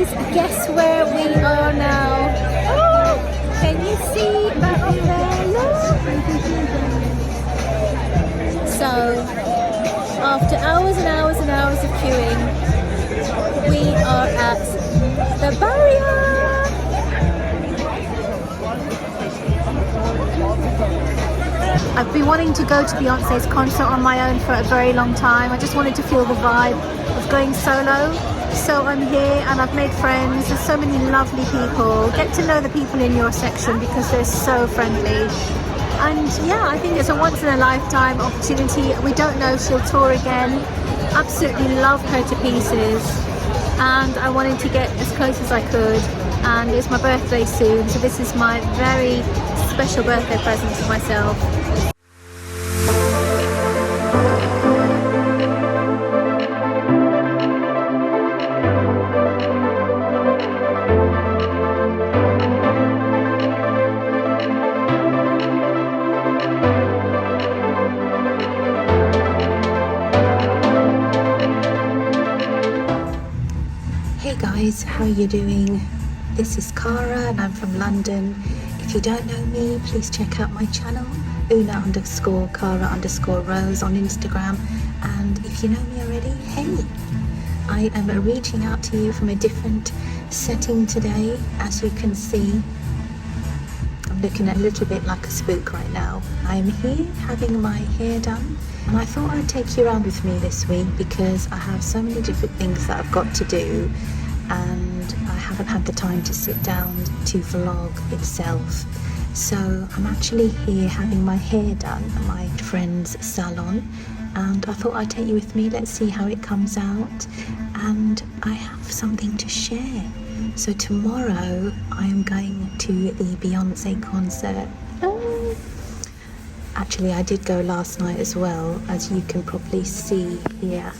guys, guess where we are now? Oh, can you see that umbrella? So, after hours and hours and hours of queuing, we are at the barrier. I've been wanting to go to Beyonce's concert on my own for a very long time. I just wanted to feel the vibe of going solo. So I'm here and I've made friends. There's so many lovely people. Get to know the people in your section because they're so friendly. And yeah, I think it's a once in a lifetime opportunity. We don't know if she'll tour again. Absolutely love her to pieces. And I wanted to get as close as I could. And it's my birthday soon, so this is my very special birthday present to myself. Hey guys, how are you doing? This is Cara and I'm from London. If you don't know me, please check out my channel, Una_Cara_Rose on Instagram. And if you know me already, hey! I am reaching out to you from a different setting today. As you can see, I'm looking a little bit like a spook right now. I'm here having my hair done. And I thought I'd take you around with me this week because I have so many different things that I've got to do. And I haven't had the time to sit down to vlog itself. So I'm actually here having my hair done at my friend's salon, and I thought I'd take you with me. Let's see how it comes out. And I have something to share. So tomorrow I'm going to the Beyoncé concert. Actually, I did go last night as well, as you can probably see here.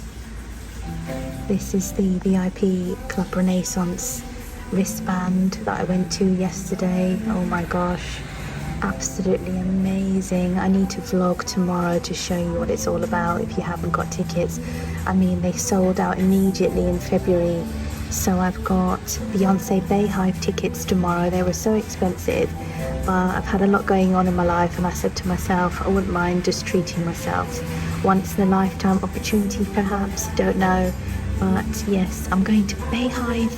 This is the VIP Club Renaissance wristband that I went to yesterday. Oh my gosh, absolutely amazing. I need to vlog tomorrow to show you what it's all about if you haven't got tickets. I mean, they sold out immediately in February. So I've got Beyoncé Beyhive tickets tomorrow. They were so expensive, but I've had a lot going on in my life and I said to myself, I wouldn't mind just treating myself. Once in a lifetime opportunity perhaps, don't know. But yes, I'm going to Beyhive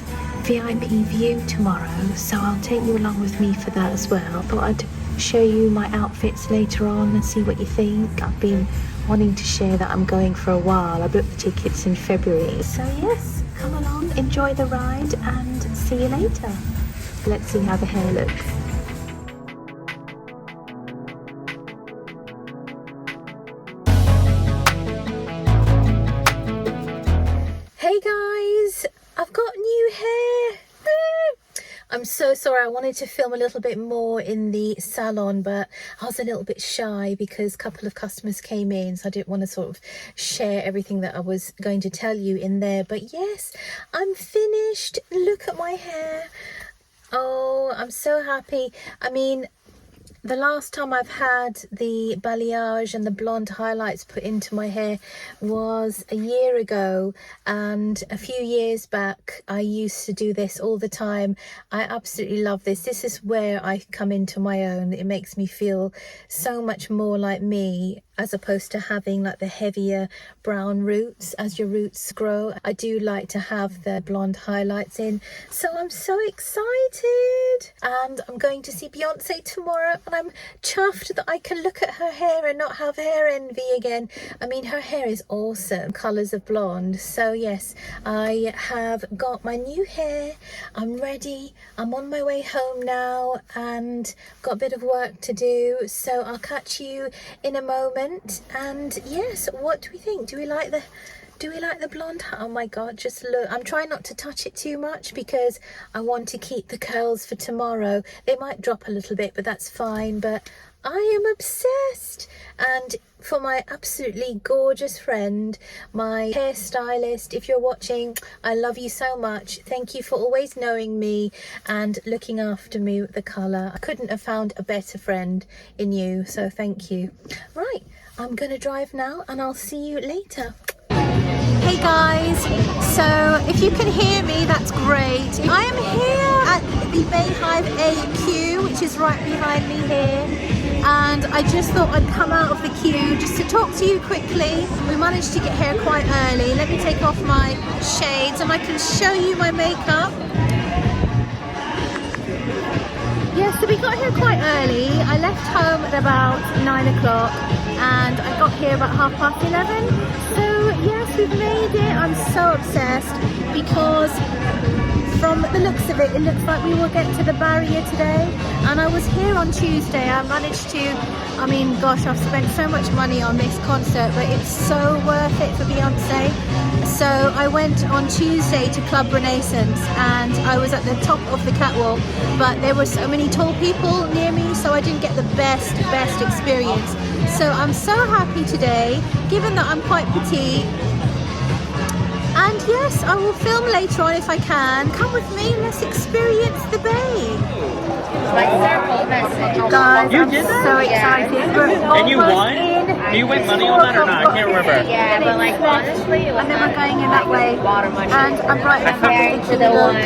VIP View tomorrow, so I'll take you along with me for that as well. I thought I'd show you my outfits later on and see what you think. I've been wanting to share that I'm going for a while. I booked the tickets in February. So yes, come along, enjoy the ride and see you later. Let's see how the hair looks. Hey guys, I've got new hair. I'm so sorry, I wanted to film a little bit more in the salon, but I was a little bit shy because a couple of customers came in, so I didn't want to sort of share everything that I was going to tell you in there. But yes, I'm finished. Look at my hair. Oh, I'm so happy. I mean, the last time I've had the balayage and the blonde highlights put into my hair was a year ago, and a few years back I used to do this all the time. I absolutely love this. This is where I come into my own. It makes me feel so much more like me, as opposed to having like the heavier brown roots as your roots grow. I do like to have the blonde highlights in, so I'm so excited. And I'm going to see Beyonce tomorrow, and I'm chuffed that I can look at her hair and not have hair envy again. I mean, her hair is awesome, colours of blonde. So yes, I have got my new hair. I'm ready. I'm on my way home now and got a bit of work to do, so I'll catch you in a moment. And yes, what do we think? Do we like the blonde? Oh my god, just look. I'm trying not to touch it too much because I want to keep the curls for tomorrow. They might drop a little bit, but that's fine. But I am obsessed. And for my absolutely gorgeous friend, my hairstylist, if you're watching, I love you so much. Thank you for always knowing me and looking after me with the colour. I couldn't have found a better friend in you, so thank you. Right, I'm gonna drive now and I'll see you later. Hey guys, so if you can hear me, that's great. I am here at the Beyhive AQ, which is right behind me here, and I just thought I'd come out of the queue just to talk to you quickly. We managed to get here quite early. Let me take off my shades and I can show you my makeup. Yeah, so we got here quite early. I left home at about 9 o'clock and I got here about 11:30. So yes, we've made it. I'm so obsessed because from the looks of it, it looks like we will get to the barrier today. And I was here on Tuesday. I managed to, I mean, gosh, I've spent so much money on this concert, but it's so worth it for Beyonce. So I went on Tuesday to Club Renaissance and I was at the top of the catwalk, but there were so many tall people near me, so I didn't get the best experience. So I'm so happy today, given that I'm quite petite. And yes, I will film later on if I can. Come with me, let's experience the Bay. Guys, I'm so excited. And you won? You win money on that or not? I can't remember. Yeah, but like honestly, and then we're going in that way. And I'm right compared to the one in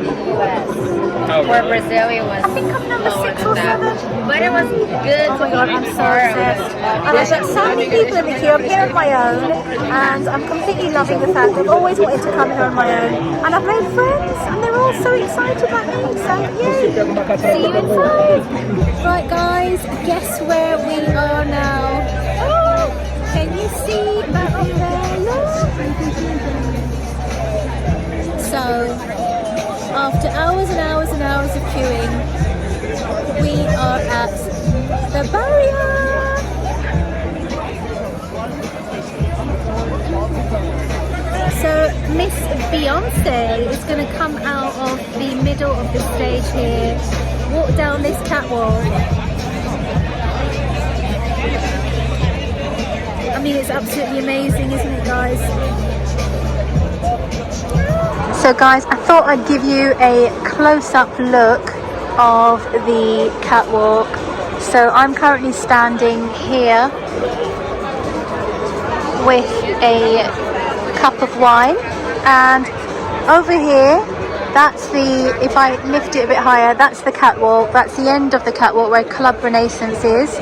the US. Oh, where really? Brazil it was. I think I'm number 6 or 7. But it was good. Oh my god, I'm so obsessed. And I've got so many people in the queue. I'm here on my own and I'm completely loving the fact I've always wanted to come here on my own. And I've made friends and they're all so excited like me. So yay! See you inside. Right guys, guess where we are now? Oh, can you see that up there? Look. So after hours and hours and hours of queuing, we are at the barrier. So Miss Beyonce is going to come out of the middle of the stage here, walk down this catwalk. I mean, it's absolutely amazing, isn't it, guys? So guys, I thought I'd give you a close-up look of the catwalk. So I'm currently standing here with a cup of wine, and over here, that's the, if I lift it a bit higher, that's the catwalk. That's the end of the catwalk where Club Renaissance is,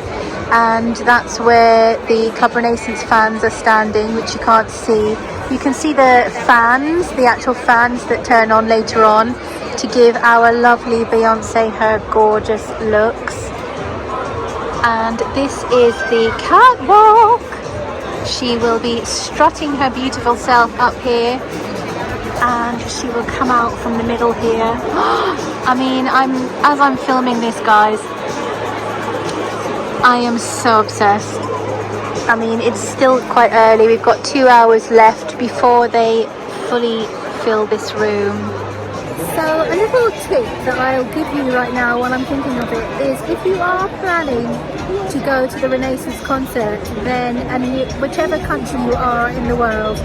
and that's where the Club Renaissance fans are standing, which you can't see. You can see the fans, the actual fans that turn on later on to give our lovely Beyonce her gorgeous looks. And this is the catwalk. She will be strutting her beautiful self up here and she will come out from the middle here. I mean, as I'm filming this, guys, I am so obsessed. I mean, it's still quite early. We've got 2 hours left before they fully fill this room. So a little tip that I'll give you right now while I'm thinking of it is, if you are planning to go to the Renaissance concert, then, and whichever country you are in the world,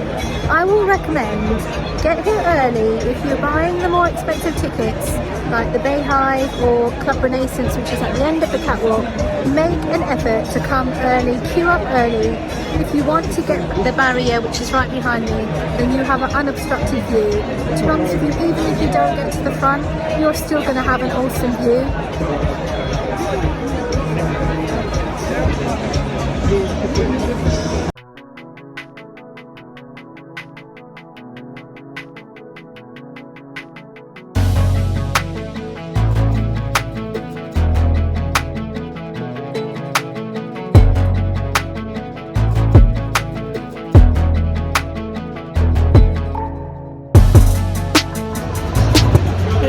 I will recommend get here early. If you're buying the more expensive tickets like the Beyhive or Club Renaissance, which is at the end of the catwalk, make an effort to come early, queue up early. If you want to get the barrier, which is right behind me, then you have an unobstructed view. To be honest with you, even if you don't get to the front, you're still going to have an awesome view.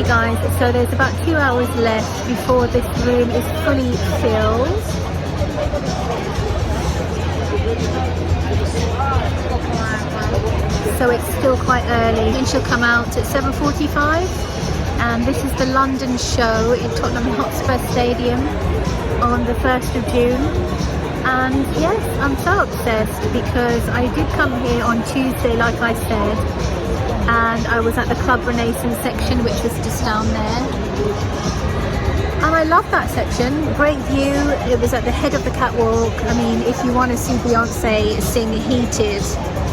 Guys, so there's about 2 hours left before this room is fully filled. So it's still quite early, and she'll come out at 7:45. And this is the London show in Tottenham Hotspur Stadium on the 1st of June. And yes, I'm so obsessed because I did come here on Tuesday, like I said, and I was at the Club Renaissance section, which was just down there, and I love that section. Great view. It was at the head of the catwalk. I mean, if you want to see Beyonce sing Heated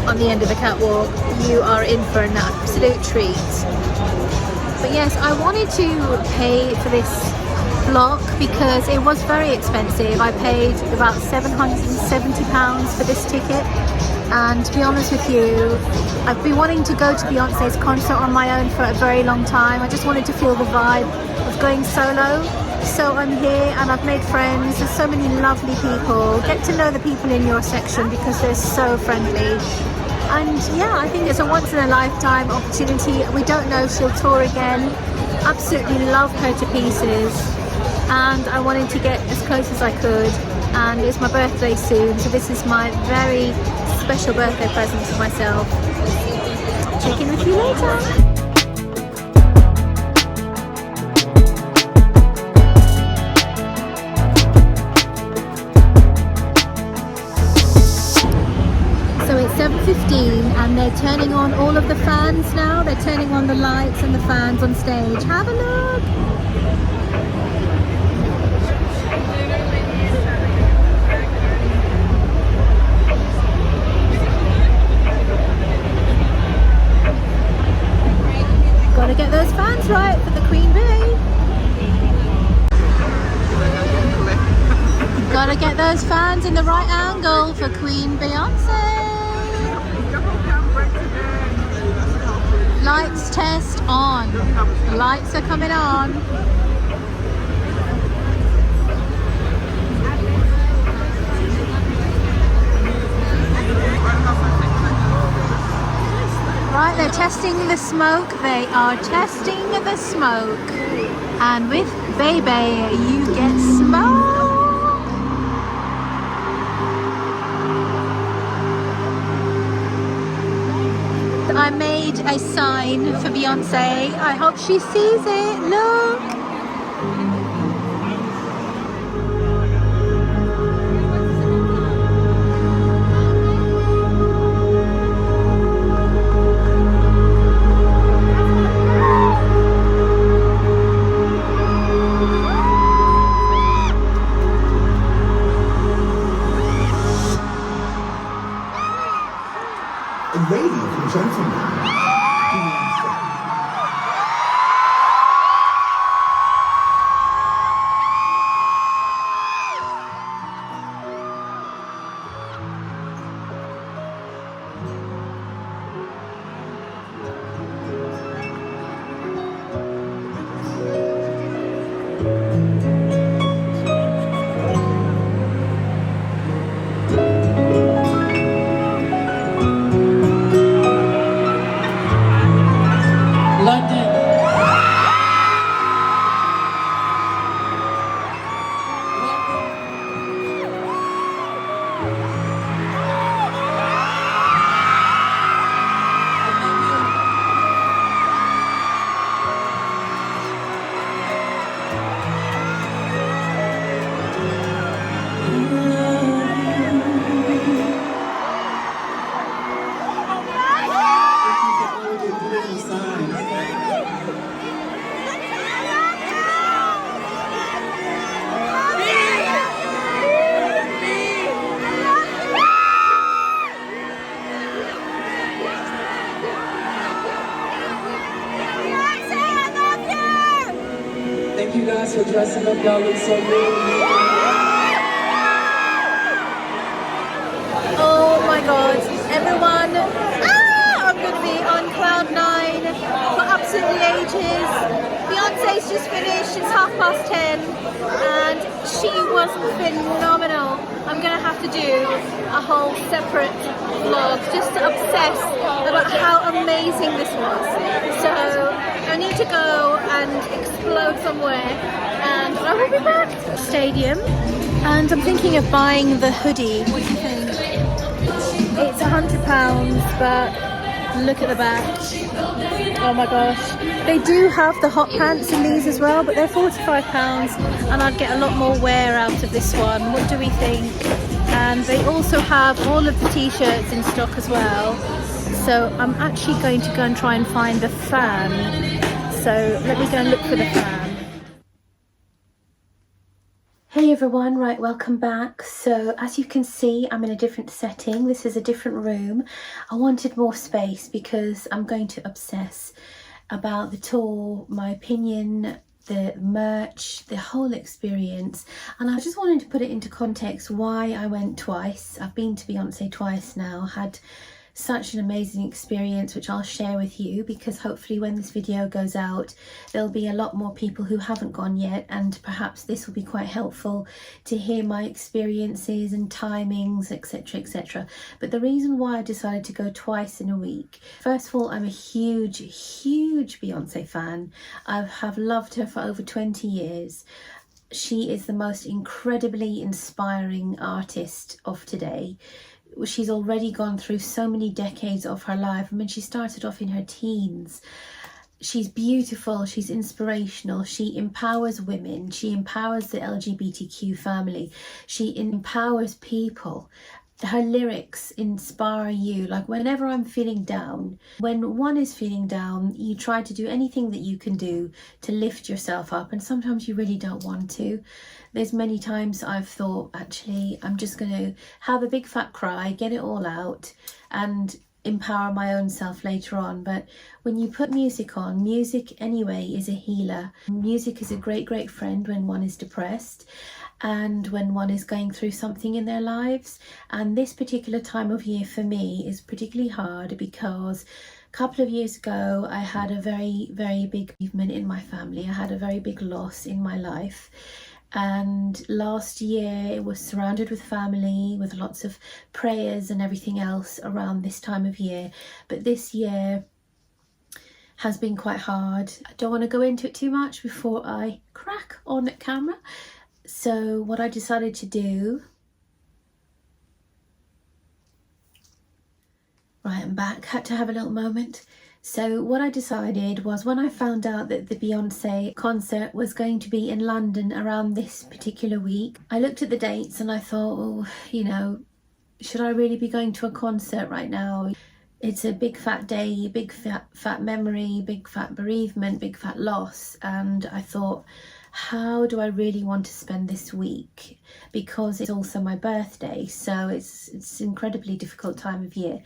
on the end of the catwalk, you are in for an absolute treat. But yes, I wanted to pay for this block because it was very expensive. I paid about £770 for this ticket, and to be honest with you, I've been wanting to go to Beyonce's concert on my own for a very long time. I just wanted to feel the vibe of going solo. So I'm here and I've made friends. There's so many lovely people. Get to know the people in your section because they're so friendly. And yeah, I think it's a once in a lifetime opportunity. We don't know if she'll tour again. Absolutely love her to pieces. And I wanted to get as close as I could. And it's my birthday soon, so this is my very special birthday present to myself. Check in with you later. So it's 7:15 and they're turning on all of the fans now. They're turning on the lights and the fans on stage. Have a look! Gotta get those fans right for the Queen Bey. Gotta get those fans in the right angle for Queen Beyonce. Lights test on. The lights are coming on. Right, they're testing the smoke. They are testing the smoke. And with Bey you get smoke. I made a sign for Beyonce. I hope she sees it. Look. Ladies and gentlemen, Thank you guys for dressing up. Y'all look so good. Oh my god, everyone. I'm going to be on cloud 9 for absolutely ages. Beyonce's just finished, it's 10:30 and she was phenomenal. I'm going to have to do a whole separate vlog just to obsess about how amazing this was. So I need to go and explode somewhere and I will be back. Stadium, and I'm thinking of buying the hoodie. What do you think? It's £100, but look at the back. Oh my gosh. They do have the hot pants in these as well, but they're £45 and I'd get a lot more wear out of this one. What do we think? And they also have all of the t-shirts in stock as well. So I'm actually going to go and try and find the fan. So let me go and look for the fan. Hey everyone, right, welcome back. So as you can see, I'm in a different setting. This is a different room. I wanted more space because I'm going to obsess about the tour, my opinion, the merch, the whole experience. And I just wanted to put it into context why I went twice. I've been to Beyonce twice now, had such an amazing experience, which I'll share with you, because hopefully when this video goes out there'll be a lot more people who haven't gone yet, and perhaps this will be quite helpful to hear my experiences and timings, etc, etc. But the reason why I decided to go twice in a week, first of all, I'm a huge Beyonce fan. I have loved her for over 20 years. She is the most incredibly inspiring artist of today. She's already gone through so many decades of her life. I mean, she started off in her teens. She's beautiful, she's inspirational, she empowers women, she empowers the LGBTQ family, she empowers people. Her lyrics inspire you. Like, whenever I'm feeling down, when one is feeling down, you try to do anything that you can do to lift yourself up, and sometimes you really don't want to. There's many times I've thought, actually, I'm just going to have a big fat cry, get it all out, and empower my own self later on. But when you put music on, music anyway is a healer. Music is a great friend when one is depressed and when one is going through something in their lives. And this particular time of year for me is particularly hard because a couple of years ago I had a very big bereavement in my family. I had a very big loss in my life. And last year it was surrounded with family, with lots of prayers and everything else around this time of year. But this year has been quite hard. I don't want to go into it too much before I crack on camera. So what I decided to do, right, I'm back, had to have a little moment. So what I decided was, when I found out that the Beyonce concert was going to be in London around this particular week, I looked at the dates and I thought, oh, you know, should I really be going to a concert right now? It's a big fat day, big fat memory, big fat bereavement, big fat loss. And I thought, how do I really want to spend this week? Because it's also my birthday, so it's an incredibly difficult time of year.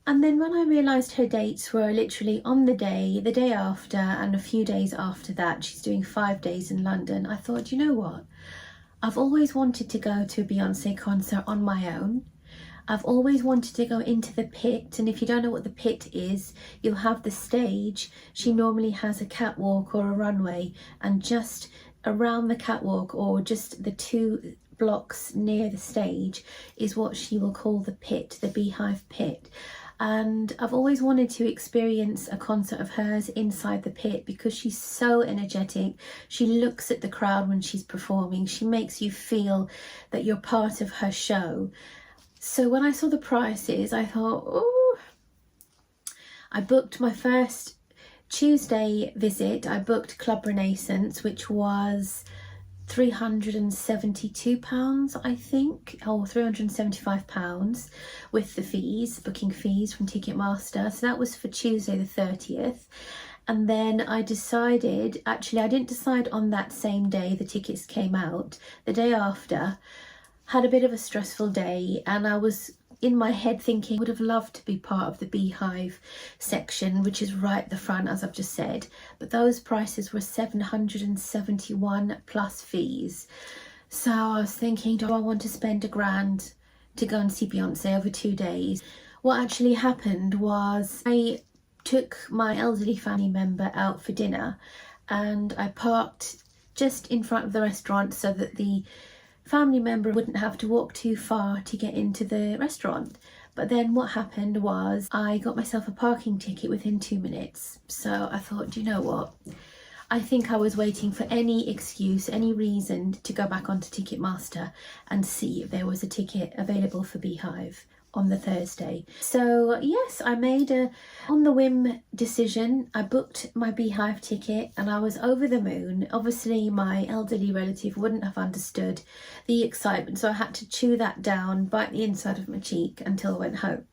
And then when I realised her dates were literally on the day after, and a few days after that, she's doing 5 days in London, I thought, you know what? I've always wanted to go to a Beyonce concert on my own. I've always wanted to go into the pit, and if you don't know what the pit is, you'll have the stage. She normally has a catwalk or a runway, and just around the catwalk, or just the 2 blocks near the stage, is what she will call the pit, the Beyhive pit. And I've always wanted to experience a concert of hers inside the pit because she's so energetic. She looks at the crowd when she's performing. She makes you feel that you're part of her show. So when I saw the prices, I thought, oh, I booked my first Tuesday visit. I booked Club Renaissance, which was £372, I think, or £375 with the fees, booking fees from Ticketmaster. So that was for Tuesday the 30th. And then I decided, actually I didn't decide on that same day the tickets came out. The day after, had a bit of a stressful day, and I was in my head thinking, would have loved to be part of the Beyhive section, which is right at the front, as I've just said, but those prices were £771 plus fees. So I was thinking, do I want to spend £1,000 to go and see Beyonce over 2 days? What actually happened was, I took my elderly family member out for dinner, and I parked just in front of the restaurant so that the family member wouldn't have to walk too far to get into the restaurant. But then what happened was, I got myself a parking ticket within 2 minutes. So I thought, do you know what? I think I was waiting for any excuse, any reason to go back onto Ticketmaster and see if there was a ticket available for Beyhive on the Thursday. So yes, I made a on the whim decision. I booked my Beyhive ticket and I was over the moon. Obviously my elderly relative wouldn't have understood the excitement, so I had to chew that down, bite the inside of my cheek until I went home.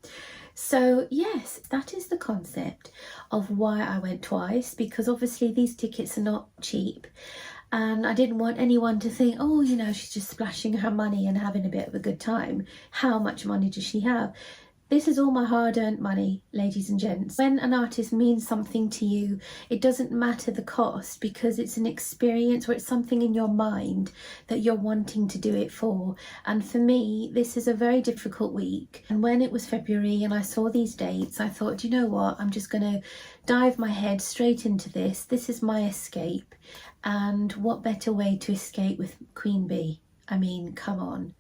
So yes, that is the concept of why I went twice, because obviously these tickets are not cheap. And I didn't want anyone to think, oh, you know, she's just splashing her money and having a bit of a good time. How much money does she have? This is all my hard-earned money, ladies and gents. When an artist means something to you, it doesn't matter the cost, because it's an experience or it's something in your mind that you're wanting to do it for. And for me, this is a very difficult week. And when it was February and I saw these dates, I thought, do you know what? I'm just going to dive my head straight into this. This is my escape. And what better way to escape with Queen Bey? I mean, come on.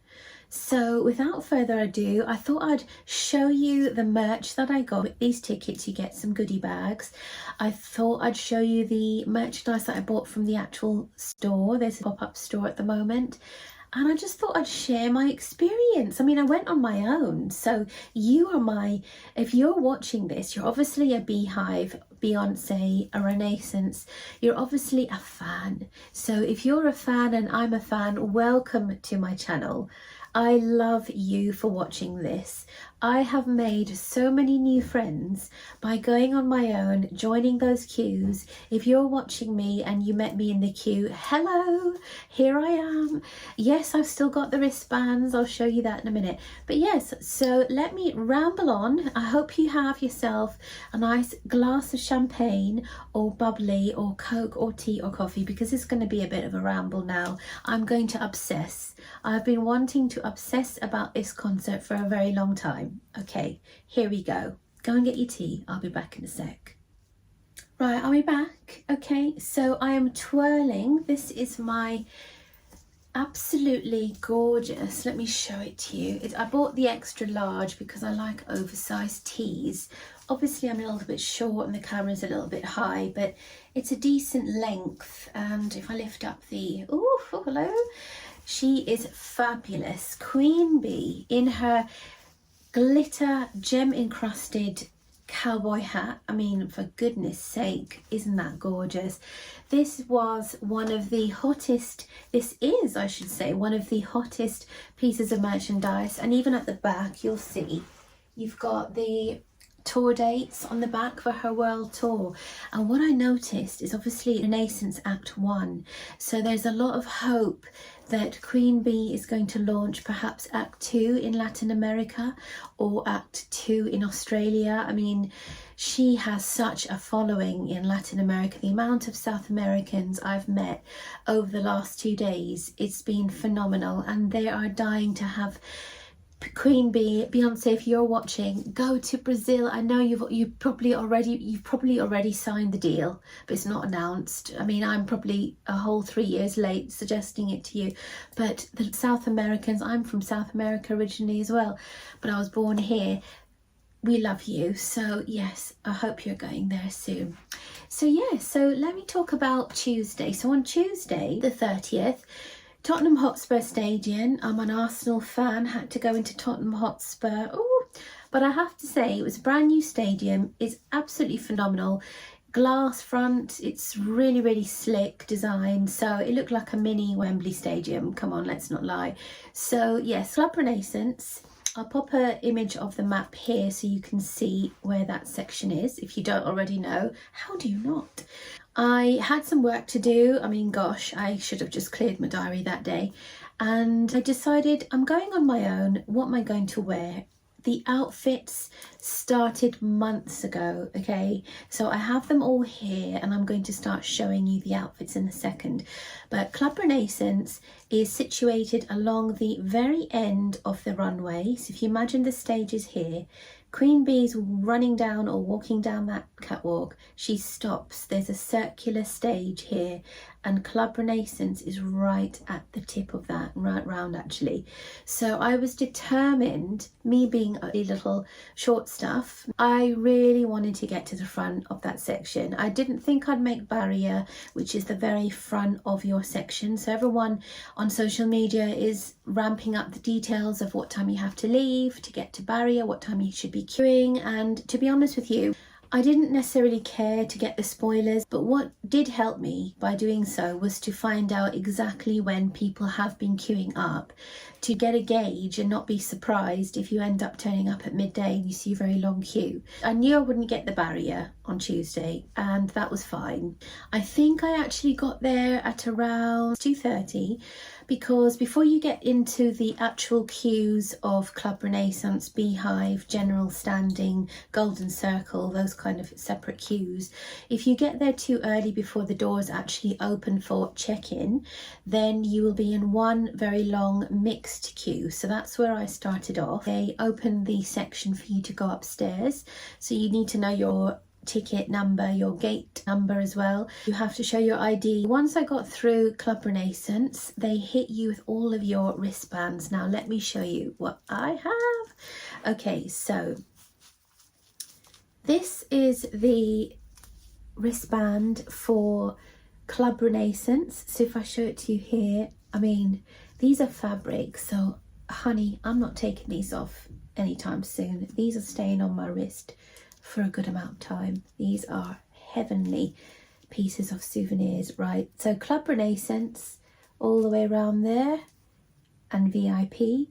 So without further ado, I thought I'd show you the merch that I got. With these tickets, you get some goodie bags. I thought I'd show you the merchandise that I bought from the actual store. There's a pop-up store at the moment. And I just thought I'd share my experience. I mean, I went on my own. So if you're watching this, you're obviously a Beyhive, Beyoncé, a Renaissance. You're obviously a fan. So if you're a fan and I'm a fan, welcome to my channel. I love you for watching this. I have made so many new friends by going on my own, joining those queues. If you're watching me and you met me in the queue, hello, here I am. Yes, I've still got the wristbands. I'll show you that in a minute. But yes, so let me ramble on. I hope you have yourself a nice glass of champagne or bubbly or Coke or tea or coffee, because it's going to be a bit of a ramble now. I'm going to obsess. I've been wanting to obsess about this concert for a very long time. Okay, here we go. Go and get your tea. I'll be back in a sec. Right, are we back? Okay, so I am twirling. This is my absolutely gorgeous, let me show it to you. I bought the extra large because I like oversized tees. Obviously I'm a little bit short and the camera's a little bit high, but it's a decent length. And if I lift up the, oh, hello. She is fabulous. Queen Bey in her glitter gem encrusted cowboy hat. I mean, for goodness sake, isn't that gorgeous? This was one of the hottest, this is, I should say, one of the hottest pieces of merchandise. And even at the back, you'll see, you've got the tour dates on the back for her world tour. And what I noticed is obviously Renaissance Act 1. So there's a lot of hope that Queen Bey is going to launch perhaps Act 2 in Latin America or Act 2 in Australia. I mean, she has such a following in Latin America. The amount of South Americans I've met over the last 2 days, it's been phenomenal, and they are dying to have Queen Bey. Beyonce, if you're watching, go to Brazil. I know you've probably already signed the deal, but it's not announced. I mean, I'm probably a whole 3 years late suggesting it to you, but the South Americans, I'm from South America originally as well, but I was born here. We love you. So yes, I hope you're going there soon. So yeah, so let me talk about Tuesday. So on Tuesday the 30th, Tottenham Hotspur Stadium. I'm an Arsenal fan, had to go into Tottenham Hotspur. Ooh, but I have to say, it was a brand new stadium. It's absolutely phenomenal. Glass front, it's really, really slick design. So it looked like a mini Wembley Stadium. Come on, let's not lie. So yes, Club Renaissance. I'll pop an image of the map here so you can see where that section is. If you don't already know, how do you not? I had some work to do. I mean, gosh, I should have just cleared my diary that day. And I decided I'm going on my own. What am I going to wear? The outfits started months ago, okay? So I have them all here and I'm going to start showing you the outfits in a second. But Club Renaissance is situated along the very end of the runway. So if you imagine the stage is here, Queen Bey's running down or walking down that catwalk, she stops. There's a circular stage here and Club Renaissance is right at the tip of that, right round actually. So I was determined, me being a little short stuff, I really wanted to get to the front of that section. I didn't think I'd make barrier, which is the very front of your section. So everyone on social media is ramping up the details of what time you have to leave to get to barrier, what time you should be queuing. And to be honest with you, I didn't necessarily care to get the spoilers, but what did help me by doing so was to find out exactly when people have been queuing up, to get a gauge and not be surprised if you end up turning up at midday and you see a very long queue. I knew I wouldn't get the barrier on Tuesday, and that was fine. I think I actually got there at around 2:30, because before you get into the actual queues of Club Renaissance, Beyhive, General Standing, Golden Circle, those kind of separate queues, if you get there too early before the doors actually open for check-in, then you will be in one very long mixed queue. So that's where I started off. They open the section for you to go upstairs, so you need to know your ticket number, your gate number as well. You have to show your ID. Once I got through Club Renaissance, they hit you with all of your wristbands. Now let me show you what I have. Okay, so this is the wristband for Club Renaissance. So if I show it to you here, I mean, these are fabric, so honey, I'm not taking these off anytime soon. These are staying on my wrist for a good amount of time. These are heavenly pieces of souvenirs, right? So Club Renaissance all the way around there, and VIP.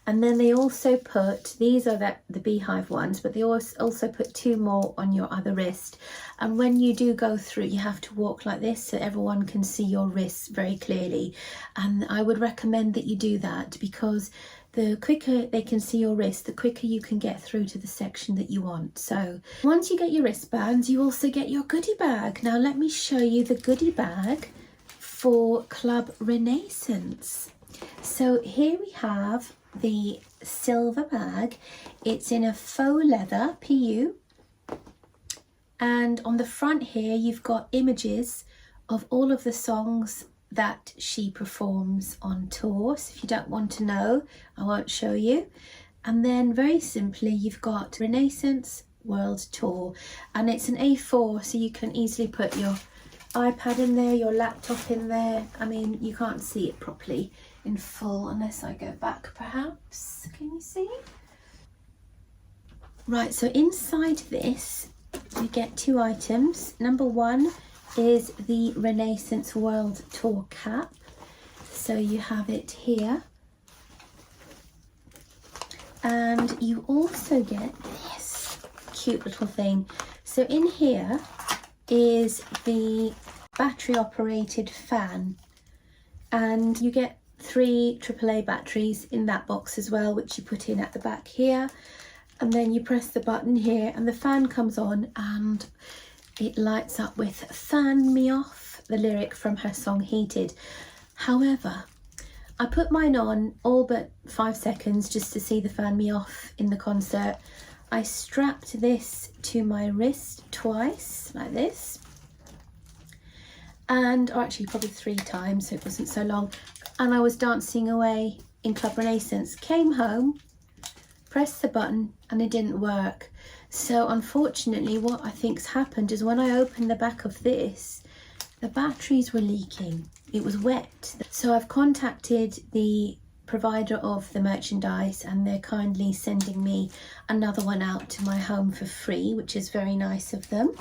And then they also put, these are the Beyhive ones, but they also put 2 more on your other wrist. And when you do go through, you have to walk like this so everyone can see your wrists very clearly. And I would recommend that you do that, because the quicker they can see your wrist, the quicker you can get through to the section that you want. So once you get your wristbands, you also get your goodie bag. Now let me show you the goodie bag for Club Renaissance. So here we have the silver bag. It's in a faux leather PU, and on the front here you've got images of all of the songs that she performs on tour. So if you don't want to know, I won't show you. And then very simply you've got Renaissance World Tour, and it's an A4, so you can easily put your iPad in there, your laptop in there. I mean, you can't see it properly in full unless I go back perhaps. Can you see? Right, so inside this you get 2 items. Number 1 is the Renaissance World Tour cap. So you have it here. And you also get this cute little thing. So in here is the battery operated fan, and you get 3 AAA batteries in that box as well, which you put in at the back here, and then you press the button here and the fan comes on and it lights up with "Fan Me Off," the lyric from her song Heated. However, I put mine on all but 5 seconds just to see the "Fan Me Off" in the concert. I strapped this to my wrist twice like this, or actually probably 3 times, so it wasn't so long, and I was dancing away in Club Renaissance. Came home, pressed the button, and it didn't work. So unfortunately what I think's happened is when I opened the back of this, the batteries were leaking. It was wet. So I've contacted the provider of the merchandise, and they're kindly sending me another one out to my home for free, which is very nice of them.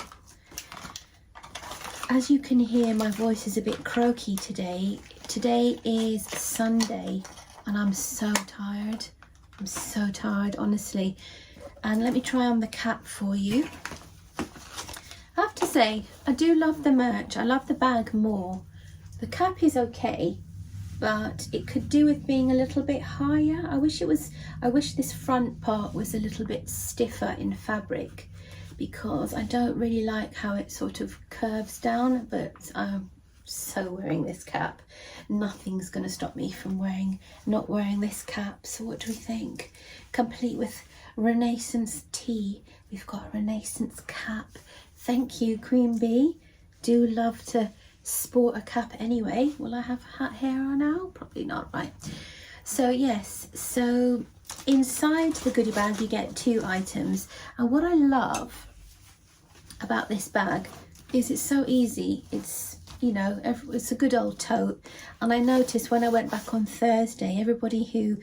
As you can hear, my voice is a bit croaky today. Today is Sunday and I'm so tired. I'm so tired, honestly. And let me try on the cap for you. I have to say, I do love the merch. I love the bag more. The cap is okay, but it could do with being a little bit higher. I wish this front part was a little bit stiffer in fabric, because I don't really like how it sort of curves down, but I'm so wearing this cap. Nothing's going to stop me from not wearing this cap. So what do we think? Complete with Renaissance tee. We've got a Renaissance cap. Thank you, Queen Bey. Do love to sport a cap anyway. Will I have hat hair on now? Probably not, right? So yes, so inside the goodie bag you get 2 items, and what I love about this bag is it's so easy. It's, you know, it's a good old tote. And I noticed when I went back on Thursday, everybody who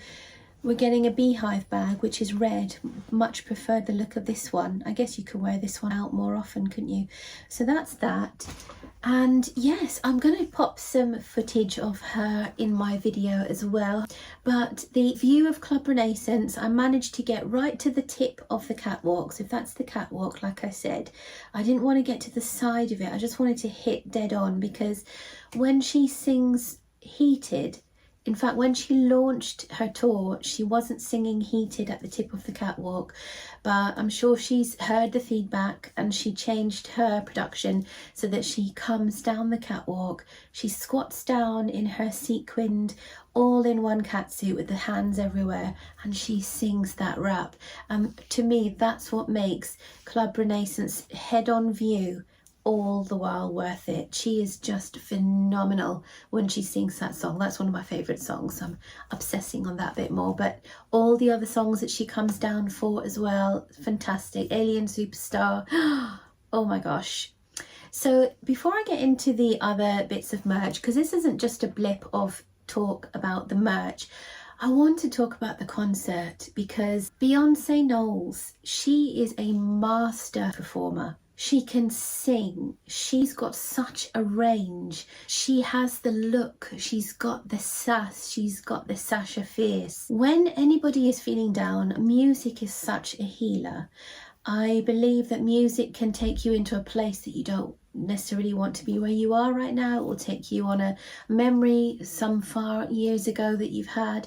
were getting a Beyhive bag, which is red, much preferred the look of this one. I guess you could wear this one out more often, couldn't you? So that's that. And yes, I'm going to pop some footage of her in my video as well. But the view of Club Renaissance, I managed to get right to the tip of the catwalk. So if that's the catwalk, like I said, I didn't want to get to the side of it. I just wanted to hit dead on, because when she sings Heated, in fact, when she launched her tour, she wasn't singing Heated at the tip of the catwalk, but I'm sure she's heard the feedback and she changed her production so that she comes down the catwalk, she squats down in her sequined, all-in-one catsuit with the hands everywhere, and she sings that rap. To me, that's what makes Club Renaissance head-on view all the while worth it. She is just phenomenal when she sings that song. That's one of my favorite songs. I'm obsessing on that bit more, but all the other songs that she comes down for as well, fantastic. Alien Superstar, oh my gosh. So before I get into the other bits of merch, because this isn't just a blip of talk about the merch, I want to talk about the concert, because Beyoncé Knowles, she is a master performer. She can sing, she's got such a range, she has the look, she's got the sass, she's got the Sasha Fierce. When anybody is feeling down, music is such a healer. I believe that music can take you into a place that you don't necessarily want to be where you are right now. It will take you on a memory some far years ago that you've had,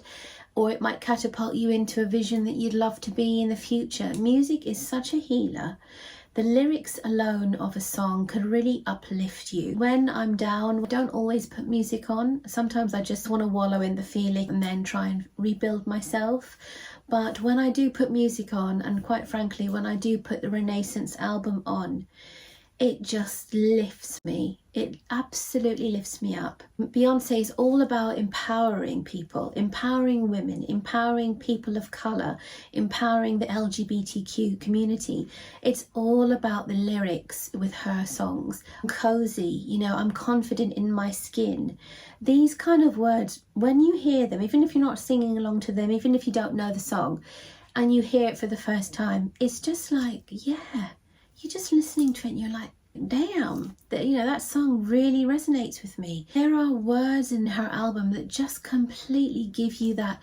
or it might catapult you into a vision that you'd love to be in the future. Music is such a healer. The lyrics alone of a song could really uplift you. When I'm down, I don't always put music on. Sometimes I just want to wallow in the feeling and then try and rebuild myself. But when I do put music on, and quite frankly, when I do put the Renaissance album on, it just lifts me. It absolutely lifts me up. Beyoncé is all about empowering people, empowering women, empowering people of colour, empowering the LGBTQ community. It's all about the lyrics with her songs. I'm cozy, you know, I'm confident in my skin. These kind of words, when you hear them, even if you're not singing along to them, even if you don't know the song, and you hear it for the first time, it's just like, yeah, you're just listening to it and you're like, damn, that song really resonates with me. There are words in her album that just completely give you that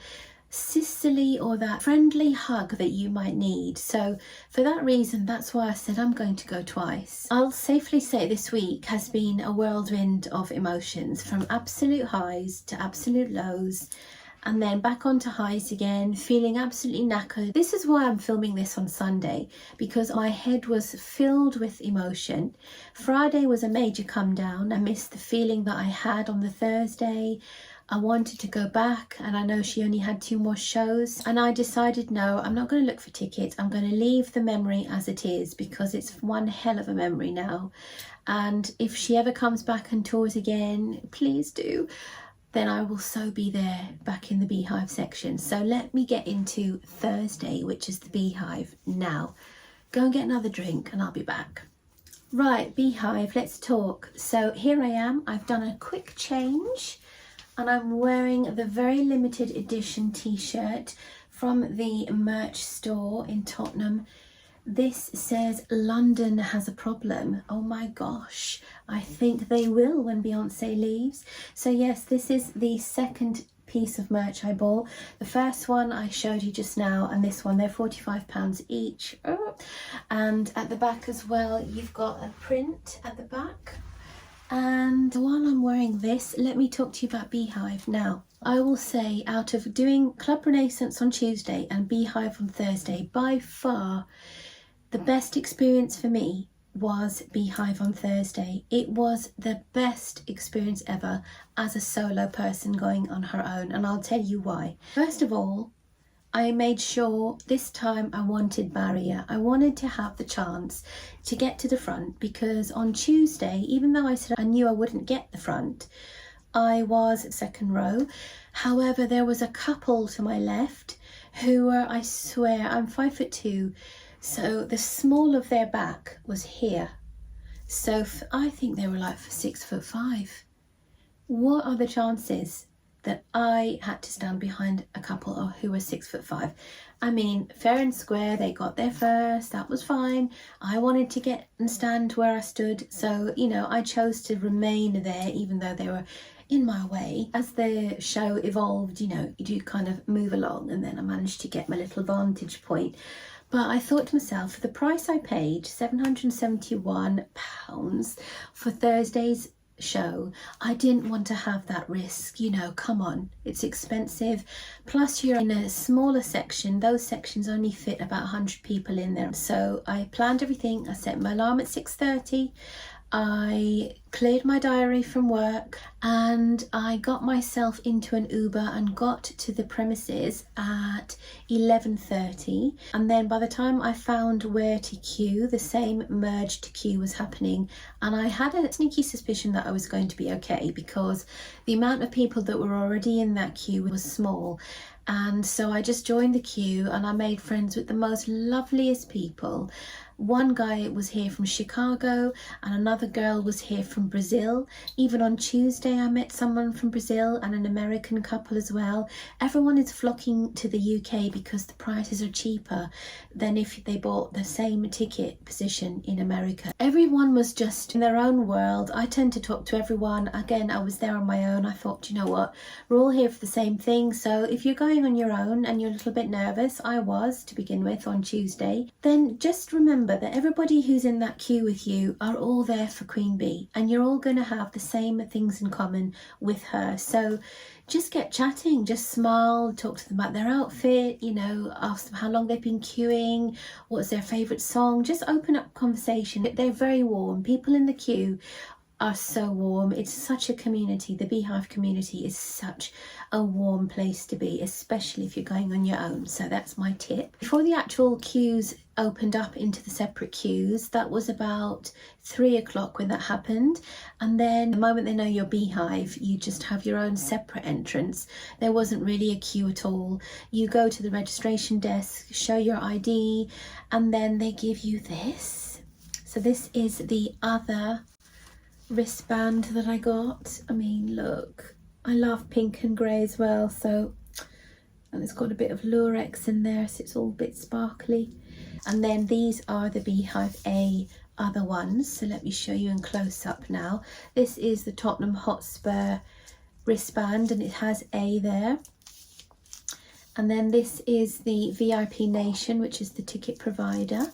sisterly or that friendly hug that you might need. So for that reason, that's why I said I'm going to go twice. I'll safely say this week has been a whirlwind of emotions, from absolute highs to absolute lows, and then back onto highs again, feeling absolutely knackered. This is why I'm filming this on Sunday, because my head was filled with emotion. Friday was a major come down. I missed the feeling that I had on the Thursday. I wanted to go back, and I know she only had 2 more shows, and I decided, no, I'm not going to look for tickets. I'm going to leave the memory as it is, because it's one hell of a memory now. And if she ever comes back and tours again, please do, then I will so be there back in the Beyhive section. So let me get into Thursday, which is the Beyhive now. Go and get another drink and I'll be back. Right, Beyhive, let's talk. So here I am. I've done a quick change and I'm wearing the very limited edition t-shirt from the merch store in Tottenham. This says London has a problem. Oh my gosh, I think they will when Beyonce leaves. So yes, this is the second piece of merch I bought. The first one I showed you just now, and this one, they're £45 each. And at the back as well, you've got a print at the back. And while I'm wearing this, let me talk to you about Beyhive now. I will say, out of doing Club Renaissance on Tuesday and Beyhive on Thursday, by far the best experience for me was Beyhive on Thursday. It was the best experience ever as a solo person going on her own, and I'll tell you why. First of all, I made sure this time I wanted barrier. I wanted to have the chance to get to the front, because on Tuesday, even though I said I knew I wouldn't get the front, I was second row. However, there was a couple to my left who were, I swear, I'm 5'2", so the small of their back was here. So I think they were like for 6'5". What are the chances that I had to stand behind a couple who were 6'5". I mean, fair and square, they got there first, that was fine. I wanted to get and stand where I stood, so, you know, I chose to remain there even though they were in my way. As the show evolved, you know, you do kind of move along, and then I managed to get my little vantage point. But I thought to myself, for the price I paid, £771 for Thursday's show, I didn't want to have that risk. You know, come on, it's expensive, plus you're in a smaller section. Those sections only fit about 100 people in there. So I planned everything. I set my alarm at 6:30. I cleared my diary from work, and I got myself into an Uber and got to the premises at 11:30. And then by the time I found where to queue, the same merged queue was happening, and I had a sneaky suspicion that I was going to be okay, because the amount of people that were already in that queue was small. And so I just joined the queue, and I made friends with the most loveliest people. One guy was here from Chicago, and another girl was here from Brazil. Even on Tuesday I met someone from Brazil and an American couple as well. Everyone is flocking to the UK because the prices are cheaper than if they bought the same ticket position in America. Everyone was just in their own world. I tend to talk to everyone. Again, I was there on my own. I thought, you know what, we're all here for the same thing. So if you're going on your own and you're a little bit nervous, I was to begin with on Tuesday, then just remember that everybody who's in that queue with you are all there for Queen Bey, and you're all going to have the same things in common with her. So just get chatting, just smile, talk to them about their outfit, you know, ask them how long they've been queuing, what's their favourite song. Just open up conversation. They're very warm. People in the queue are so warm. It's such a community. The Beyhive community is such a warm place to be, especially if you're going on your own. So that's my tip. Before the actual queues opened up into the separate queues, that was about 3 o'clock when that happened. And then the moment they know you're Beyhive, you just have your own separate entrance. There wasn't really a queue at all. You go to the registration desk, show your ID, and then they give you this. So this is the other wristband that I got. I mean, look, I love pink and grey as well, so, and it's got a bit of lurex in there, so it's all a bit sparkly. And then these are the Beyhive A other ones, so let me show you in close up now. This is the Tottenham Hotspur wristband, and it has A there. And then this is the VIP Nation, which is the ticket provider,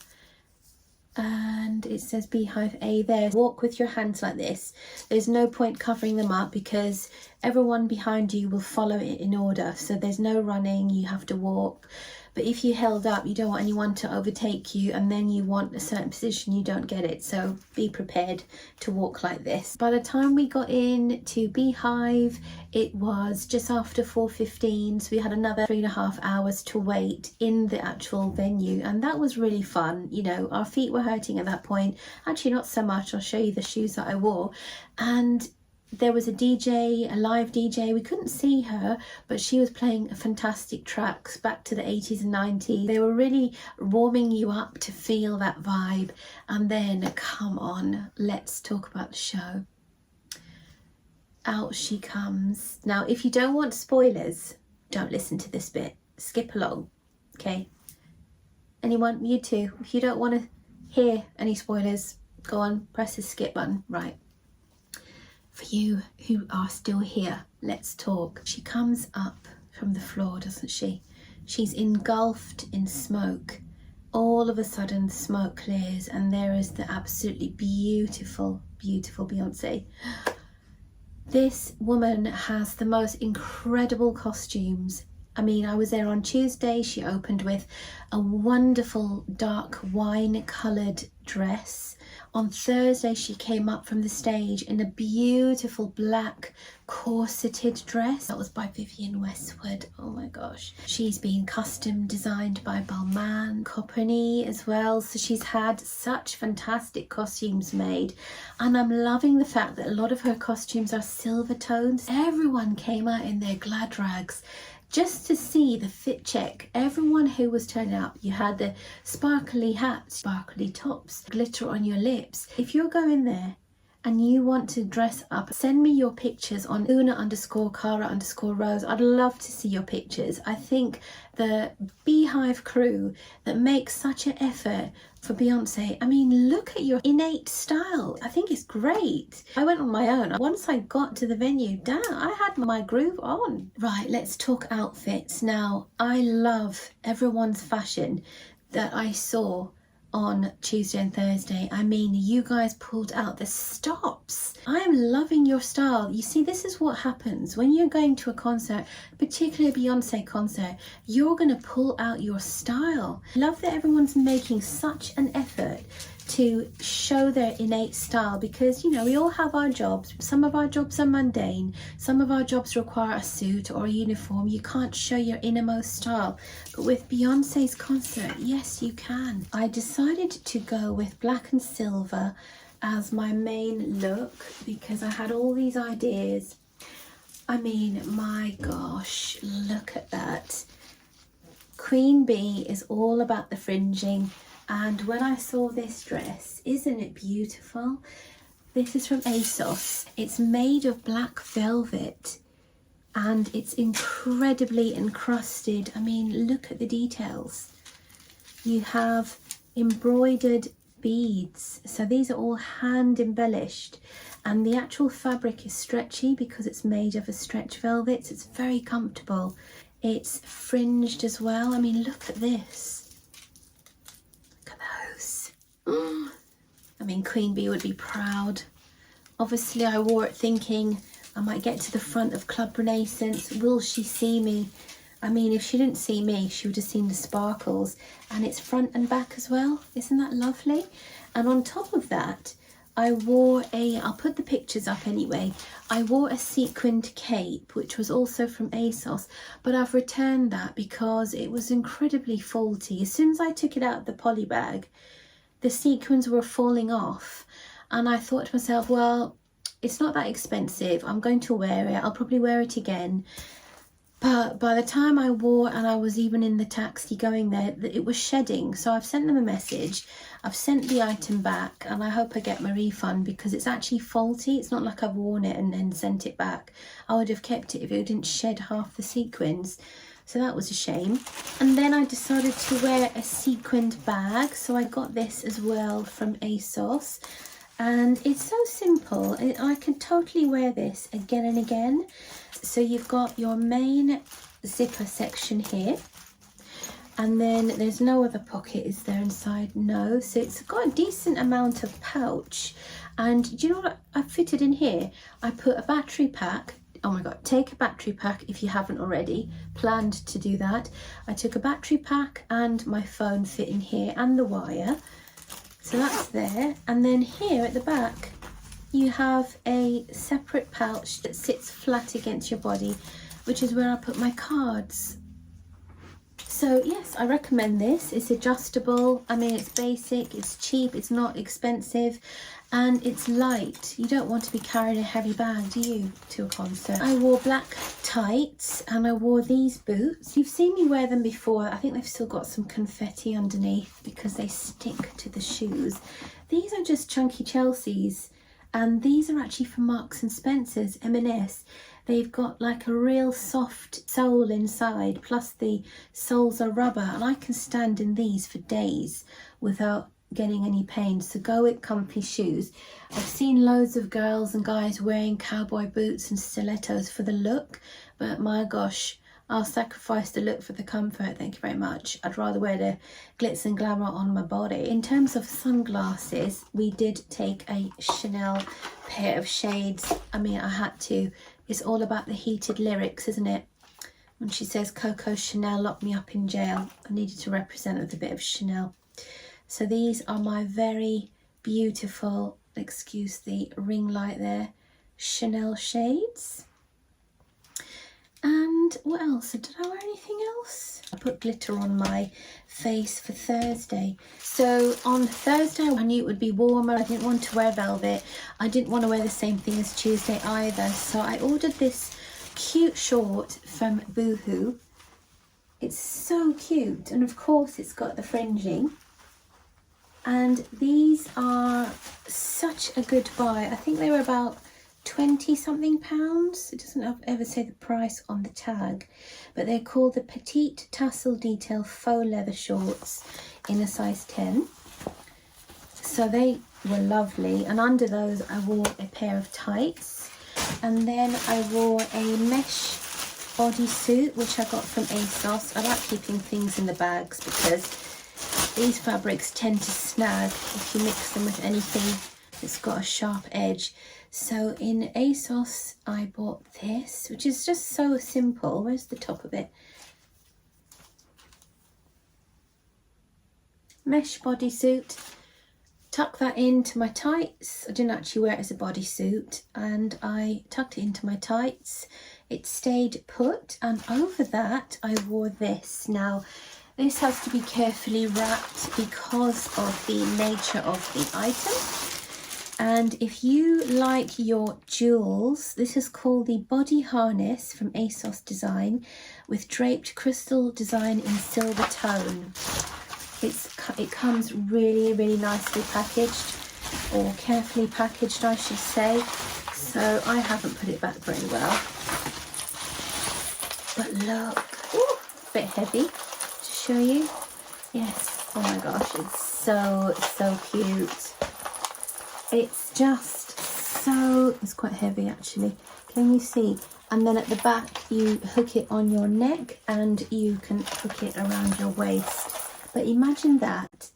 and it says Beyhive A there. Walk with your hands like this. There's no point covering them up because everyone behind you will follow it in order, so there's no running, you have to walk. But if you held up, you don't want anyone to overtake you, and then you want a certain position, you don't get it. So be prepared to walk like this. By the time we got in to Beyhive, it was just after 4:15, so we had another 3.5 hours to wait in the actual venue, and that was really fun. You know, our feet were hurting at that point. Actually, not so much. I'll show you the shoes that I wore. And there was a DJ, a live DJ. We couldn't see her, but she was playing fantastic tracks back to the 80s and 90s. They were really warming you up to feel that vibe. And then, come on, let's talk about the show. Out she comes. Now, if you don't want spoilers, don't listen to this bit. Skip along, okay? Anyone? You too. If you don't want to hear any spoilers, go on, press the skip button. Right. For you who are still here, let's talk. She comes up from the floor, doesn't she? She's engulfed in smoke. All of a sudden, the smoke clears, and there is the absolutely beautiful, beautiful Beyoncé. This woman has the most incredible costumes. I mean, I was there on Tuesday. She opened with a wonderful dark wine-coloured dress. On Thursday, she came up from the stage in a beautiful black corseted dress. That was by Vivienne Westwood. Oh my gosh. She's been custom designed by Balmain Company as well. So she's had such fantastic costumes made. And I'm loving the fact that a lot of her costumes are silver tones. Everyone came out in their glad rags just to see the fit check. Everyone who was turning up, you had the sparkly hats, sparkly tops, glitter on your lips. If you're going there and you want to dress up, send me your pictures on Una_Cara_Rose. I'd love to see your pictures. I think the Beyhive crew that makes such an effort for Beyonce, I mean, look at your innate style. I think it's great. I went on my own. Once I got to the venue, damn, I had my groove on. Right, let's talk outfits. Now, I love everyone's fashion that I saw on Tuesday and Thursday. I mean, you guys pulled out the stops. I am loving your style. You see, this is what happens when you're going to a concert, particularly a Beyonce concert. You're going to pull out your style. I love that everyone's making such an effort to show their innate style, because you know we all have our jobs. Some of our jobs are mundane, some of our jobs require a suit or a uniform. You can't show your innermost style, but with Beyonce's concert, yes you can. I decided to go with black and silver as my main look because I had all these ideas. I mean, my gosh, look at that. Queen Bey is all about the fringing. And when I saw this dress, isn't it beautiful? This is from ASOS. It's made of black velvet and it's incredibly encrusted. I mean, look at the details. You have embroidered beads. So these are all hand embellished, and the actual fabric is stretchy because it's made of a stretch velvet. So it's very comfortable. It's fringed as well. I mean, look at this. I mean, Queen Bey would be proud. Obviously, I wore it thinking I might get to the front of Club Renaissance. Will she see me? I mean, if she didn't see me, she would have seen the sparkles. And it's front and back as well. Isn't that lovely? And on top of that, I wore I'll put the pictures up anyway. I wore a sequined cape, which was also from ASOS, but I've returned that because it was incredibly faulty. As soon as I took it out of the poly bag, the sequins were falling off, and I thought to myself, well, it's not that expensive. I'm going to wear it. I'll probably wear it again. But by the time I wore, and I was even in the taxi going there, it was shedding. So I've sent them a message. I've sent the item back, and I hope I get my refund because it's actually faulty. It's not like I've worn it and then sent it back. I would have kept it if it didn't shed half the sequins. So that was a shame. And then I decided to wear a sequined bag. So I got this as well from ASOS. And it's so simple. I can totally wear this again and again. So you've got your main zipper section here. And then there's no other pocket, is there, inside? No. So it's got a decent amount of pouch. And do you know what I fitted in here? I put a battery pack. Oh my god, take a battery pack if you haven't already planned to do that. I took a battery pack and my phone fit in here and the wire. So that's there. And then here at the back, you have a separate pouch that sits flat against your body, which is where I put my cards. So yes, I recommend this. It's adjustable. I mean, it's basic, it's cheap, it's not expensive, and it's light. You don't want to be carrying a heavy bag, do you, to a concert? I wore black tights and I wore these boots. You've seen me wear them before. I think they've still got some confetti underneath because they stick to the shoes. These are just chunky Chelseas, and these are actually from Marks and Spencer's, M&S. They've got like a real soft sole inside, plus the soles are rubber, and I can stand in these for days without getting any pain. So go with comfy shoes. I've seen loads of girls and guys wearing cowboy boots and stilettos for the look, but my gosh, I'll sacrifice the look for the comfort, thank you very much. I'd rather wear the glitz and glamour on my body. In terms of sunglasses, we did take a Chanel pair of shades. I mean, I had to. It's all about the heated lyrics, isn't it? When she says, Coco Chanel locked me up in jail, I needed to represent with a bit of Chanel. So these are my very beautiful, excuse the ring light there, Chanel shades. And what else? Did I wear anything else? I put glitter on my face for Thursday. So on Thursday, I knew it would be warmer. I didn't want to wear velvet. I didn't want to wear the same thing as Tuesday either. So I ordered this cute short from Boohoo. It's so cute. And of course, it's got the fringing. And these are such a good buy. I think they were about 20 something pounds. It doesn't ever say the price on the tag, but they're called the Petite Tassel Detail Faux Leather Shorts in a size 10. So they were lovely, and under those I wore a pair of tights, and then I wore a mesh bodysuit which I got from ASOS. I like keeping things in the bags because these fabrics tend to snag if you mix them with anything that's got a sharp edge. So in ASOS I bought this, which is just so simple. Where's the top of it? Mesh bodysuit. Tuck that into my tights. I didn't actually wear it as a bodysuit, and I tucked it into my tights. It stayed put, and over that I wore this. Now this has to be carefully wrapped because of the nature of the item. And if you like your jewels, this is called the body harness from ASOS Design with draped crystal design in silver tone. It comes really, really nicely packaged, or carefully packaged I should say, so I haven't put it back very well. But look, ooh, a bit heavy to show you. Yes, oh my gosh, it's so cute. It's just so, it's quite heavy actually, can you see? And then at the back you hook it on your neck and you can hook it around your waist. But imagine that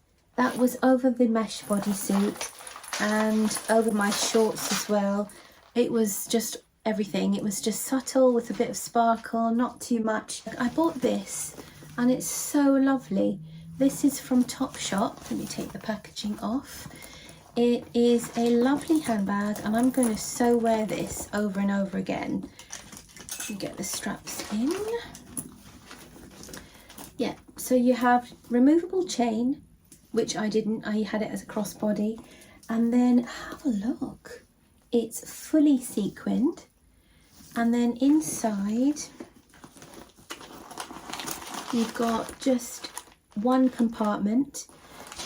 was over the mesh bodysuit and over my shorts as well. It was just everything. It was just subtle with a bit of sparkle, not too much. I bought this and it's so lovely. This is from Topshop. Let me take the packaging off. It is a lovely handbag, and I'm going to so wear this over and over again. Let me get the straps in. Yeah, so you have removable chain, which I didn't, I had it as a crossbody, and then have a look, it's fully sequined, and then inside you've got just one compartment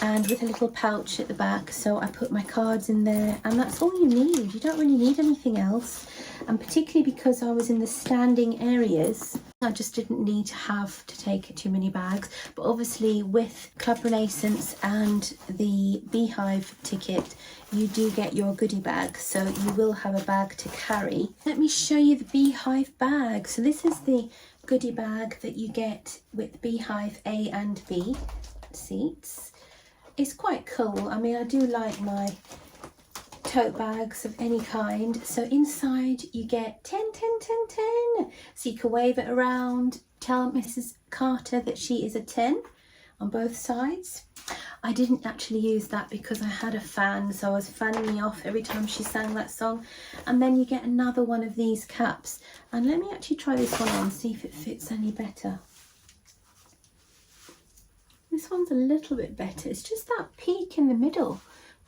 and with a little pouch at the back, so I put my cards in there, and that's all you need. You don't really need anything else, and particularly because I was in the standing areas, I just didn't need to have to take too many bags. But obviously with Club Renaissance and the Beyhive ticket, you do get your goodie bag, so you will have a bag to carry. Let me show you the Beyhive bag. So this is the goodie bag that you get with Beyhive A and B seats. It's quite cool. I mean, I do like my tote bags of any kind. So inside you get 10, 10, 10, 10. So you can wave it around, tell Mrs. Carter that she is a 10 on both sides. I didn't actually use that because I had a fan, so I was fanning me off every time she sang that song. And then you get another one of these caps. And let me actually try this one on, see if it fits any better. This one's a little bit better. It's just that peak in the middle.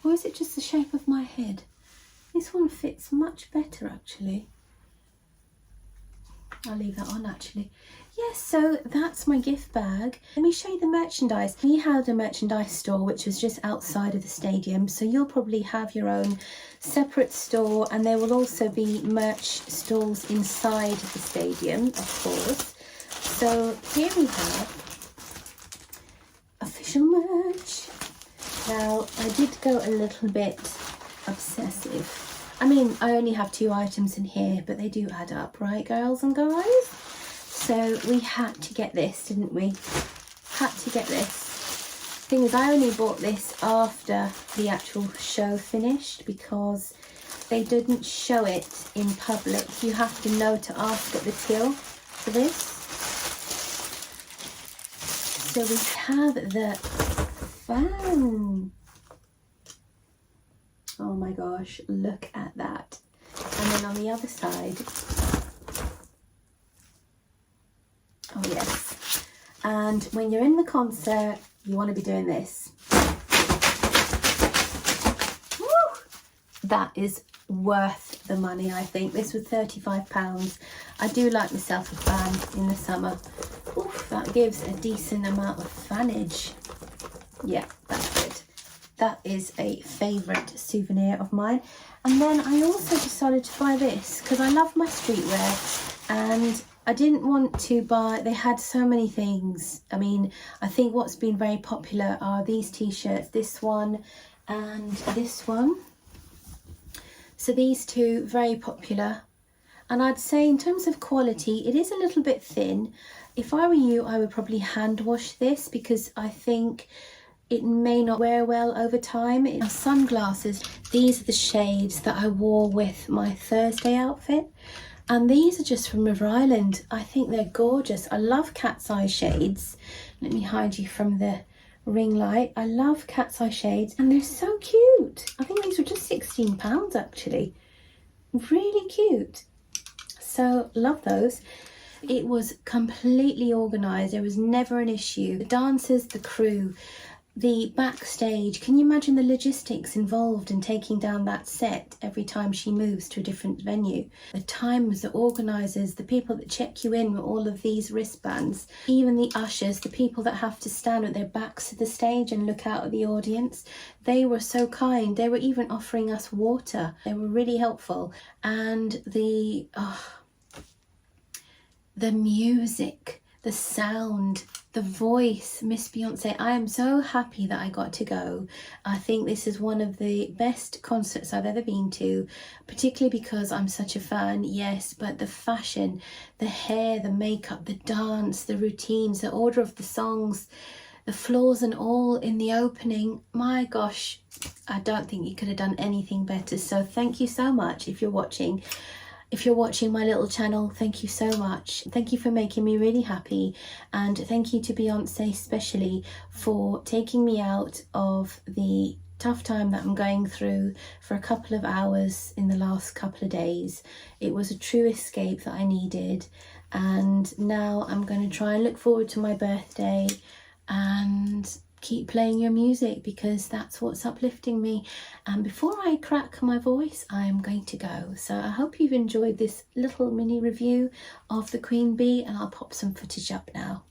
Or is it just the shape of my head? This one fits much better actually. I'll leave that on actually. Yes, so that's my gift bag. Let me show you the merchandise. We had a merchandise store which was just outside of the stadium, so you'll probably have your own separate store, and there will also be merch stalls inside the stadium, of course. So here we have official merch. Now, I did go a little bit obsessive. I mean, I only have 2 items in here, but they do add up, right, girls and guys? So we had to get this, didn't we? Had to get this. Thing is, I only bought this after the actual show finished because they didn't show it in public. You have to know to ask at the till for this. So we have the fan. Oh my gosh, look at that. And then on the other side, oh yes, and when you're in the concert you want to be doing this. Woo! That is worth the money. I think this was £35. I do like myself a fan in the summer. Oof, that gives a decent amount of fanage. Yeah, that's good. that is a favourite souvenir of mine. And then I also decided to buy this because I love my streetwear, and I didn't want to buy, they had so many things. I mean, I think what's been very popular are these t-shirts, this one and this one. So these two, very popular. And I'd say in terms of quality, it is a little bit thin. If I were you, I would probably hand wash this because I think it may not wear well over time. Now, sunglasses, these are the shades that I wore with my Thursday outfit. And these are just from River Island. I think they're gorgeous. I love cat's eye shades. Let me hide you from the ring light. I love cat's eye shades and they're so cute. I think these were just £16 actually. Really cute. So love those. It was completely organised. There was never an issue. The dancers, the crew, the backstage. Can you imagine the logistics involved in taking down that set every time she moves to a different venue? The timers, the organisers, the people that check you in with all of these wristbands, even the ushers, the people that have to stand with their backs to the stage and look out at the audience. They were so kind. They were even offering us water. They were really helpful. And the music, the sound, the voice, Miss Beyonce. I am so happy that I got to go. I think this is one of the best concerts I've ever been to, particularly because I'm such a fan, yes, but the fashion, the hair, the makeup, the dance, the routines, the order of the songs, the flaws and all in the opening, my gosh, I don't think you could have done anything better. So thank you so much if you're watching. If you're watching my little channel, thank you so much. Thank you for making me really happy. And thank you to Beyonce especially for taking me out of the tough time that I'm going through for a couple of hours in the last couple of days. It was a true escape that I needed. And now I'm going to try and look forward to my birthday and keep playing your music because that's what's uplifting me. And before I crack my voice, I am going to go. So I hope you've enjoyed this little mini review of the Queen Bee, and I'll pop some footage up now.